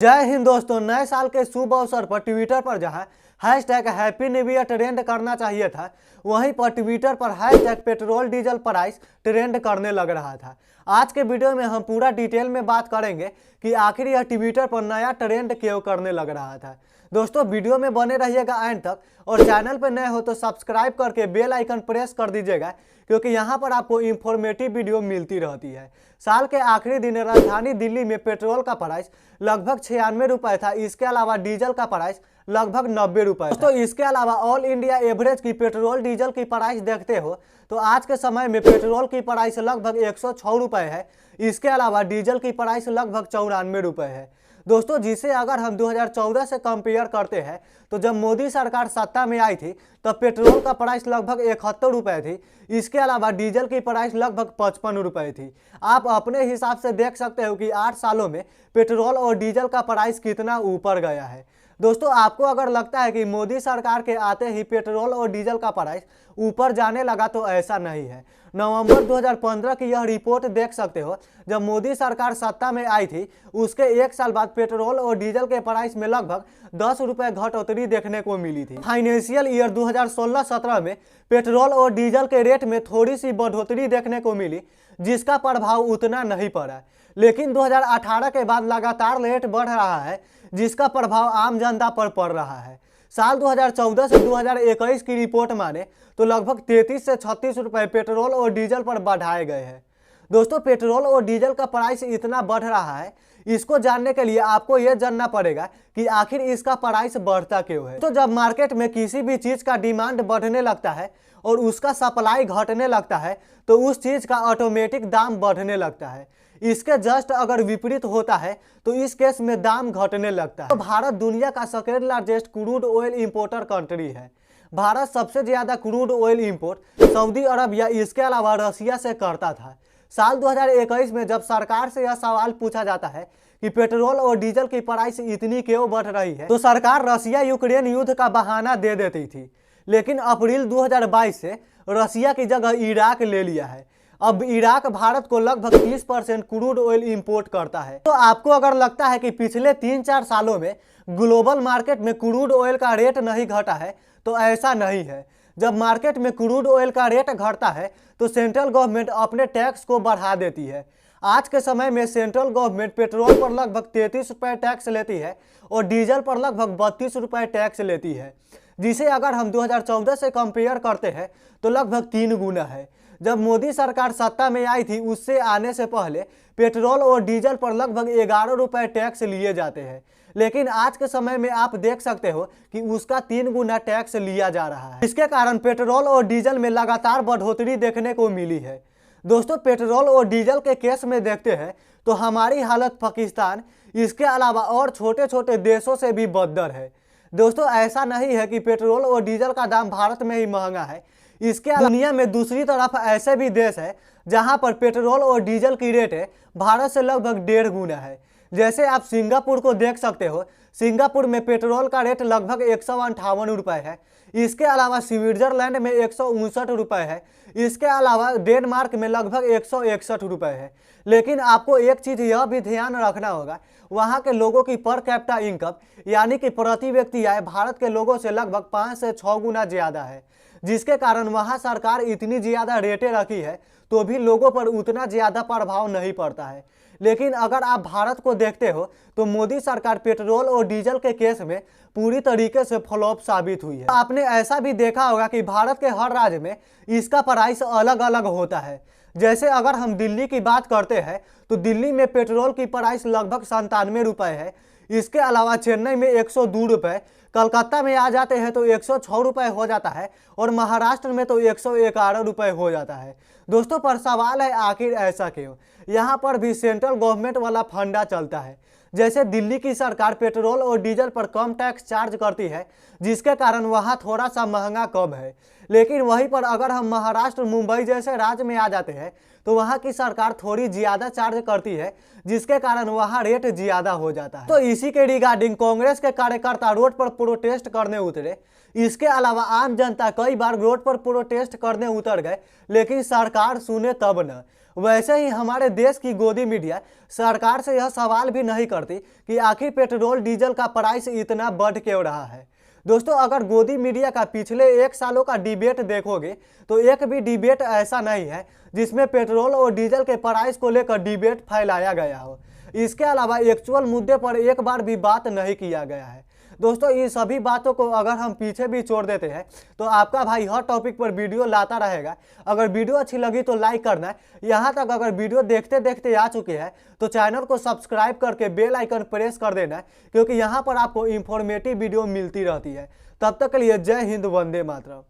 जय हिंद दोस्तों। नए साल के शुभ अवसर पर ट्विटर पर जहां hashtag happy new year trend करना चाहिए था, वहीं पर ट्विटर पर hashtag petrol diesel price trend करने लग रहा था। आज के वीडियो में हम पूरा डिटेल में बात करेंगे कि आखिर यह ट्विटर पर नया ट्रेंड क्यों करने लग रहा था। दोस्तों वीडियो में बने रहिएगा एंड तक, और चैनल पर नए हो तो सब्सक्राइब करके बेल आइकन प्रेस कर दीजिएगा, क्योंकि यहाँ पर आपको इंफॉर्मेटिव वीडियो मिलती रहती है। साल के आखिरी दिन राजधानी दिल्ली में पेट्रोल का प्राइस लगभग 96 रुपये था। इसके अलावा डीजल का प्राइस लगभग 90 रुपये। तो इसके अलावा ऑल इंडिया एवरेज की पेट्रोल डीजल की प्राइस देखते हो तो आज के समय में पेट्रोल की प्राइस लगभग 106 रुपये है। इसके अलावा डीजल की प्राइस लगभग 94 रुपये है। दोस्तों जिसे अगर हम 2014 से कंपेयर करते हैं तो जब मोदी सरकार सत्ता में आई थी तब पेट्रोल का प्राइस लगभग 71 रुपये थी। इसके अलावा डीजल की प्राइस लगभग 55 रुपये थी। आप अपने हिसाब से देख सकते हो कि 8 सालों में पेट्रोल और डीजल का प्राइस कितना ऊपर गया है। दोस्तों आपको अगर लगता है कि मोदी सरकार के आते ही पेट्रोल और डीजल का प्राइस ऊपर जाने लगा, तो ऐसा नहीं है। नवंबर 2015 की यह रिपोर्ट देख सकते हो। जब मोदी सरकार सत्ता में आई थी उसके एक साल बाद पेट्रोल और डीजल के प्राइस में लगभग 10 रुपये घटोतरी देखने को मिली थी। फाइनेंशियल ईयर 2016-17 में पेट्रोल और डीजल के रेट में थोड़ी सी बढ़ोतरी देखने को मिली, जिसका प्रभाव उतना नहीं पड़ा। लेकिन 2018 के बाद लगातार रेट बढ़ रहा है, जिसका प्रभाव आम जनता पर पड़ रहा है। साल 2014 से 2021 की रिपोर्ट माने तो लगभग 33 से 36 रुपये पेट्रोल और डीजल पर बढ़ाए गए हैं। दोस्तों पेट्रोल और डीजल का प्राइस इतना बढ़ रहा है, इसको जानने के लिए आपको यह जानना पड़ेगा कि आखिर इसका प्राइस बढ़ता क्यों है। तो जब मार्केट में किसी भी चीज़ का डिमांड बढ़ने लगता है और उसका सप्लाई घटने लगता है तो उस चीज़ का ऑटोमेटिक दाम बढ़ने लगता है। इसके जस्ट अगर विपरीत होता है तो इस केस में दाम घटने लगता है। तो भारत दुनिया का second largest crude oil importer country है। भारत सबसे ज्यादा क्रूड ऑयल इंपोर्ट सऊदी अरब या इसके अलावा रसिया से करता था। साल 2021 में जब सरकार से यह सवाल पूछा जाता है कि पेट्रोल और डीजल की प्राइस इतनी क्यों बढ़ रही है, तो सरकार रसिया यूक्रेन युद्ध का बहाना दे देती थी। लेकिन अप्रैल 2022 से रसिया की जगह इराक ले लिया है। अब इराक भारत को लगभग 30% क्रूड ऑयल इंपोर्ट करता है। तो आपको अगर लगता है कि पिछले 3-4 सालों में ग्लोबल मार्केट में क्रूड ऑयल का रेट नहीं घटा है, तो ऐसा नहीं है। जब मार्केट में क्रूड ऑयल का रेट घटता है तो सेंट्रल गवर्नमेंट अपने टैक्स को बढ़ा देती है। आज के समय में सेंट्रल गवर्नमेंट पेट्रोल पर लगभग 33 रुपये टैक्स लेती है और डीजल पर लगभग 32 रुपये टैक्स लेती है, जिसे अगर हम 2014 से कंपेयर करते हैं तो लगभग 3 गुना है। जब मोदी सरकार सत्ता में आई थी उससे आने से पहले पेट्रोल और डीजल पर लगभग 11 रुपये टैक्स लिए जाते हैं, लेकिन आज के समय में आप देख सकते हो कि उसका 3 गुना टैक्स लिया जा रहा है। इसके कारण पेट्रोल और डीजल में लगातार बढ़ोतरी देखने को मिली है। दोस्तों पेट्रोल और डीजल के केस में देखते हैं तो हमारी हालत पाकिस्तान, इसके अलावा और छोटे छोटे देशों से भी बदतर है। दोस्तों ऐसा नहीं है कि पेट्रोल और डीजल का दाम भारत में ही महंगा है। इसके दुनिया में दूसरी तरफ ऐसे भी देश है जहां पर पेट्रोल और डीजल की रेट है भारत से लगभग 1.5 गुना है। जैसे आप सिंगापुर को देख सकते हो। सिंगापुर में पेट्रोल का रेट लगभग 158 रुपये है। इसके अलावा स्विट्जरलैंड में 159 रुपये है। इसके अलावा डेनमार्क में लगभग 161 रुपये है। लेकिन आपको एक चीज़ यह भी ध्यान रखना होगा, वहाँ के लोगों की पर कैपिटा इनकम यानी कि प्रति व्यक्ति आय भारत के लोगों से लगभग 5 से 6 गुना ज़्यादा है, जिसके कारण वहाँ सरकार इतनी ज़्यादा रेटें रखी है तो भी लोगों पर उतना ज़्यादा प्रभाव नहीं पड़ता है। लेकिन अगर आप भारत को देखते हो तो मोदी सरकार पेट्रोल और डीजल के केस में पूरी तरीके से फ्लॉप साबित हुई है। आपने ऐसा भी देखा होगा कि भारत के हर राज्य में इसका प्राइस अलग अलग होता है। जैसे अगर हम दिल्ली की बात करते हैं तो दिल्ली में पेट्रोल की प्राइस लगभग 97 रुपये है। इसके अलावा चेन्नई में 102 रुपये, कलकत्ता में आ जाते हैं तो 106 रुपये हो जाता है और महाराष्ट्र में तो 111 रुपये हो जाता है। दोस्तों पर सवाल है आखिर ऐसा क्यों। यहाँ पर भी सेंट्रल गवर्नमेंट वाला फंडा चलता है। जैसे दिल्ली की सरकार पेट्रोल और डीजल पर कम टैक्स चार्ज करती है, जिसके कारण वहाँ थोड़ा सा महंगा कम है। लेकिन वहीं पर अगर हम महाराष्ट्र, मुंबई जैसे राज्य में आ जाते हैं तो वहाँ की सरकार थोड़ी ज़्यादा चार्ज करती है, जिसके कारण वहाँ रेट ज़्यादा हो जाता है। तो इसी के रिगार्डिंग कांग्रेस के कार्यकर्ता रोड पर प्रोटेस्ट करने उतरे। इसके अलावा आम जनता कई बार रोड पर प्रोटेस्ट करने उतर गए, लेकिन सरकार सुने तब न। वैसे ही हमारे देश की गोदी मीडिया सरकार से यह सवाल भी नहीं करती कि आखिर पेट्रोल डीजल का प्राइस इतना बढ़ क्यों रहा है। दोस्तों, अगर गोदी मीडिया का पिछले 1 सालों का डिबेट देखोगे तो एक भी डिबेट ऐसा नहीं है जिसमें पेट्रोल और डीजल के प्राइस को लेकर डिबेट फैलाया गया हो। इसके अलावा एक्चुअल मुद्दे पर एक बार भी बात नहीं किया गया है। दोस्तों, इन सभी बातों को अगर हम पीछे भी छोड़ देते हैं तो आपका भाई हर टॉपिक पर वीडियो लाता रहेगा। अगर वीडियो अच्छी लगी तो लाइक करना है। यहाँ तक अगर वीडियो देखते देखते आ चुके हैं तो चैनल को सब्सक्राइब करके बेल आइकन प्रेस कर देना है, क्योंकि यहाँ पर आपको इंफॉर्मेटिव वीडियो मिलती रहती है। तब तक के लिए जय हिंद, वंदे मातरम।